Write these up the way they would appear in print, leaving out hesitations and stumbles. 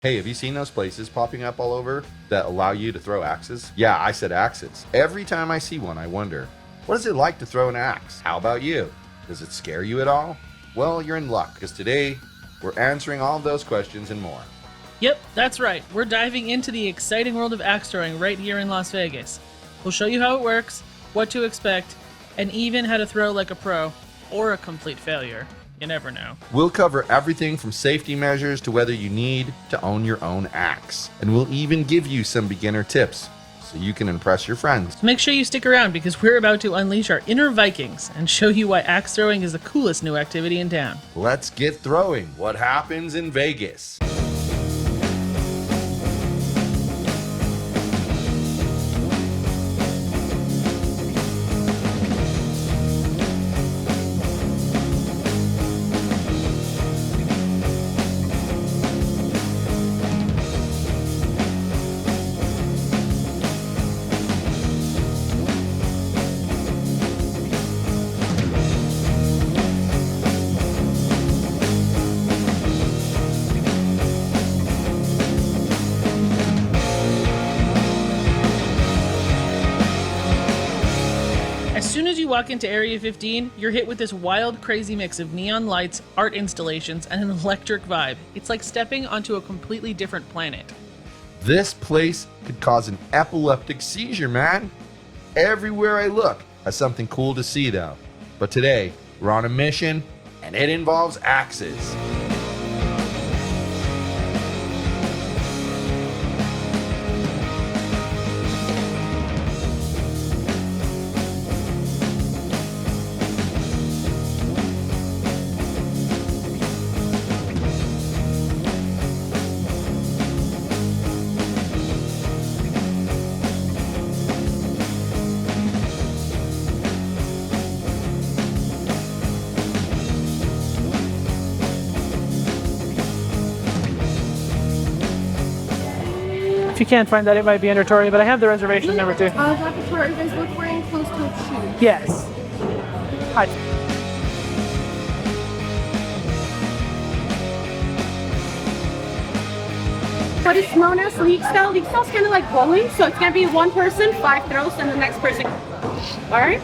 Hey, have you seen those places popping up all over that allow you to throw axes? Yeah, I said axes. Every time I see one, I wonder, what is it like to throw an axe? How about you? Does it scare you at all? Well, you're in luck, because today we're answering all of those questions and more. Yep, that's right. We're diving into the exciting world of axe throwing right here in Las Vegas. We'll show you how it works, what to expect, and even how to throw like a pro or a complete failure. You never know. We'll cover everything from safety measures to whether you need to own your own axe. And we'll even give you some beginner tips so you can impress your friends. So make sure you stick around because we're about to unleash our inner Vikings and show you why axe throwing is the coolest new activity in town. Let's get throwing. What happens in Vegas? As soon as you walk into Area 15, you're hit with this wild, crazy mix of neon lights, art installations, and an electric vibe. It's like stepping onto a completely different planet. This place could cause an epileptic seizure, man. Everywhere I look has something cool to see, though. But today, we're on a mission, and it involves axes. If you can't find that, it might be under Torya, but I have the reservation number 2. Dr. Torya, you guys look wearing closed-toed shoes. Yes. Hi. What is known as league style? League style is kind of like bowling, so it's going to be one person, 5 throws, and the next person. Alright?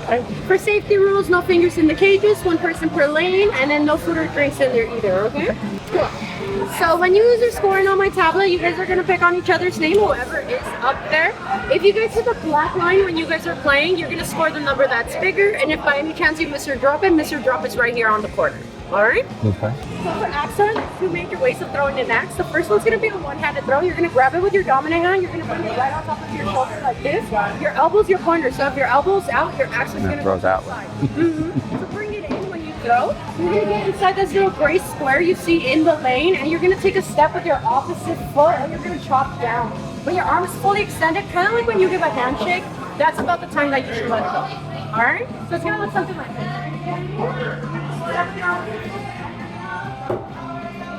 For safety rules, no fingers in the cages, 1 person per lane, and then no food or drinks in there either, okay? Cool. So when you guys are scoring on my tablet, you guys are going to pick on each other's name, whoever is up there. If you guys hit the black line when you guys are playing, you're going to score the number that's bigger, and if by any chance you miss your drop it, miss your drop is right here on the corner. Alright? Okay. So for axe throwing, there's 2 major ways of throwing an axe. The first one's going to be a one-handed throw. You're going to grab it with your dominant hand. You're going to bring it right on top of your shoulder like this. Your elbow's your pointer. So if your elbow's out, your axe is going to go throws to the side. So bring it in when you throw. You're going to get inside this little gray square you see in the lane, and you're going to take a step with your opposite foot, and you're going to chop down. When your arm is fully extended, kind of like when you give a handshake, that's about the time that you should let it go. Alright? So it's going to look something like this.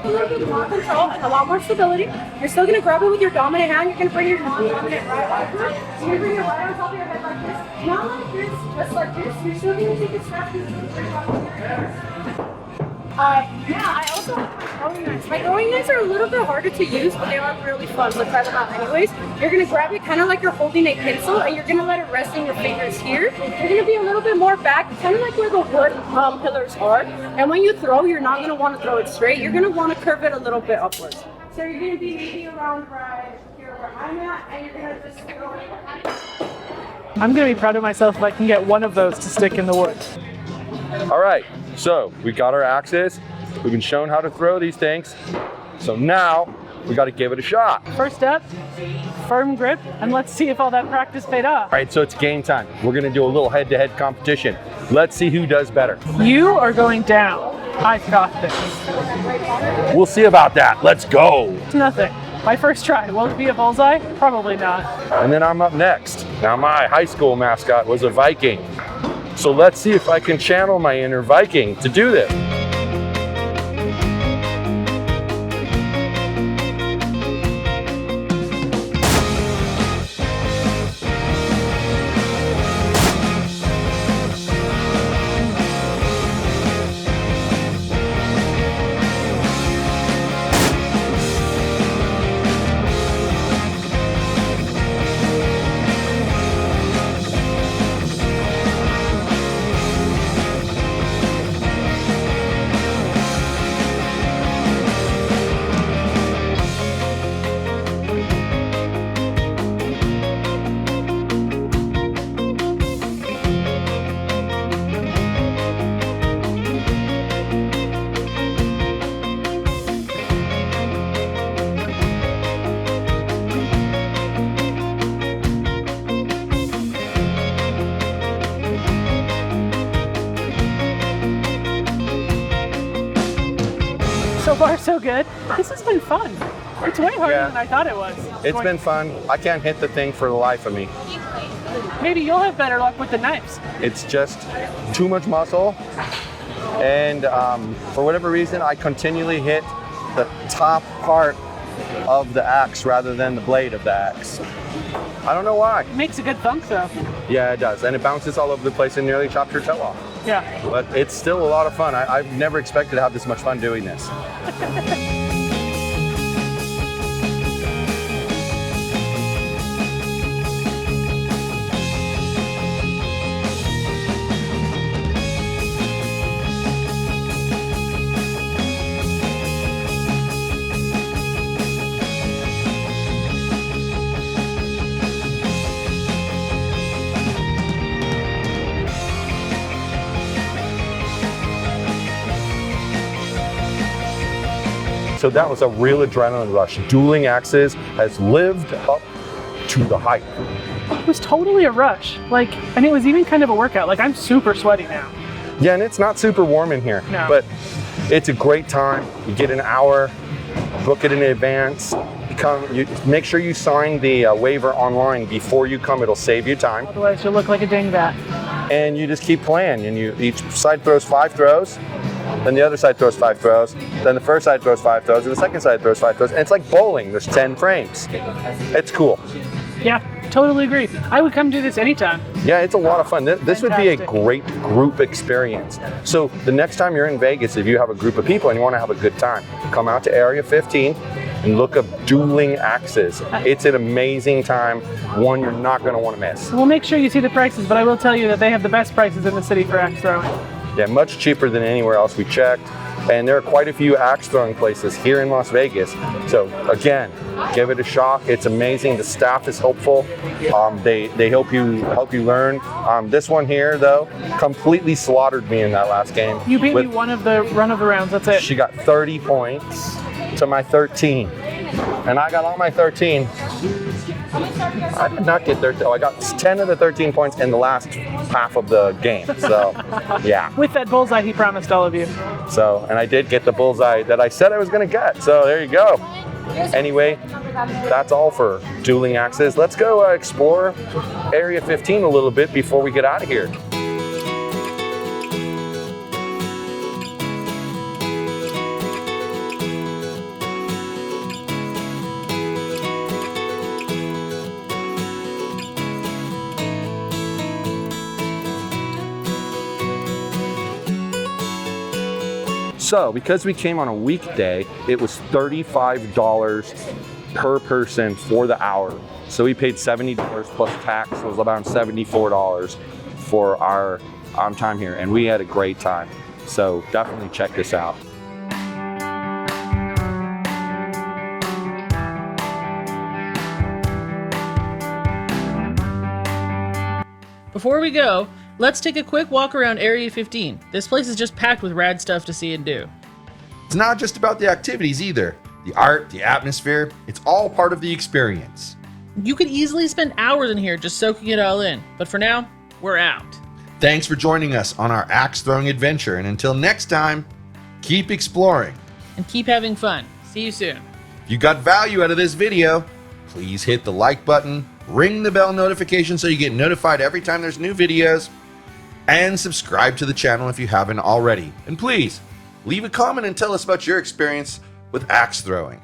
A little bit more control and a lot more stability. You're still going to grab it with your dominant hand. You're going to bring your non-dominant right over. You're going to bring it right on top of your head like this. Not like this, just like this. You're still going to take a step. You're going to bring it up with your hands. Yeah, I also like my throwing knives. My throwing knives are a little bit harder to use, but they are really fun, so try them out anyways. You're going to grab it kind of like you're holding a pencil, and you're going to let it rest in your fingers here. You're going to be a little bit more back, kind of like where the wood pillars are. And when you throw, you're not going to want to throw it straight. You're going to want to curve it a little bit upwards. So you're going to be maybe around right here where I'm at, and you're going to just throw it. I'm going to be proud of myself if I can get one of those to stick in the wood. All right, so we got our axes. We've been shown how to throw these things. So now we got to give it a shot. First step, firm grip, and let's see if all that practice paid off. All right, so it's game time. We're going to do a little head-to-head competition. Let's see who does better. You are going down. I've got this. We'll see about that. Let's go. It's nothing. My first try. Will it be a bullseye? Probably not. And then I'm up next. Now my high school mascot was a Viking. So let's see if I can channel my inner Viking to do this. far so good. This has been fun. It's way harder Yeah. than I thought it was. It's been fun. I can't hit the thing for the life of me. Maybe you'll have better luck with the knives. It's just too much muscle. And for whatever reason, I continually hit the top part of the axe rather than the blade of the axe. I don't know why. It makes a good thunk though. Yeah, it does. And it bounces all over the place and nearly chopped your toe off. Yeah. But it's still a lot of fun. I've never expected to have this much fun doing this. So that was a real adrenaline rush. Dueling Axes has lived up to the hype. It was totally a rush. Like, and it was even kind of a workout. Like, I'm super sweaty now. Yeah, and it's not super warm in here, No. but it's a great time. You get an hour, book it in advance. You make sure you sign the waiver online before you come. It'll save you time. Otherwise, you'll look like a dingbat. And you just keep playing. And each side throws 5 throws. Then the other side throws 5 throws. Then the first side throws 5 throws. And the second side throws 5 throws. And it's like bowling. There's 10 frames. It's cool. Yeah, totally agree. I would come do this anytime. Yeah, it's a lot of fun. This would be a Fantastic. great group experience. So the next time you're in Vegas, if you have a group of people and you want to have a good time, come out to Area 15 and look up Dueling Axes. It's an amazing time, one you're not going to want to miss. We'll make sure you see the prices, but I will tell you that they have the best prices in the city for axe throwing. Yeah, much cheaper than anywhere else we checked. And there are quite a few axe throwing places here in Las Vegas. So again, give it a shot. It's amazing. The staff is helpful. They help you learn. This one here though completely slaughtered me in that last game. You beat me one of the run of the rounds, that's it. She got 30 points to my 13. And I got all my 13. I did not get 13. Oh, I got 10 of the 13 points in the last half of the game. So, yeah. With that bullseye he promised all of you. So, and I did get the bullseye that I said I was going to get. So there you go. Anyway, that's all for Dueling Axes. Let's go explore Area 15 a little bit before we get out of here. So, because we came on a weekday, it was $35 per person for the hour. So we paid $70 plus tax, so it was about $74 for our time here, and we had a great time. So definitely check this out. Before we go, let's take a quick walk around Area 15. This place is just packed with rad stuff to see and do. It's not just about the activities either. The art, the atmosphere, it's all part of the experience. You could easily spend hours in here just soaking it all in, but for now, we're out. Thanks for joining us on our axe throwing adventure, and until next time, keep exploring. And keep having fun. See you soon. If you got value out of this video, please hit the like button, ring the bell notification so you get notified every time there's new videos, and subscribe to the channel if you haven't already. And please, leave a comment and tell us about your experience with axe throwing.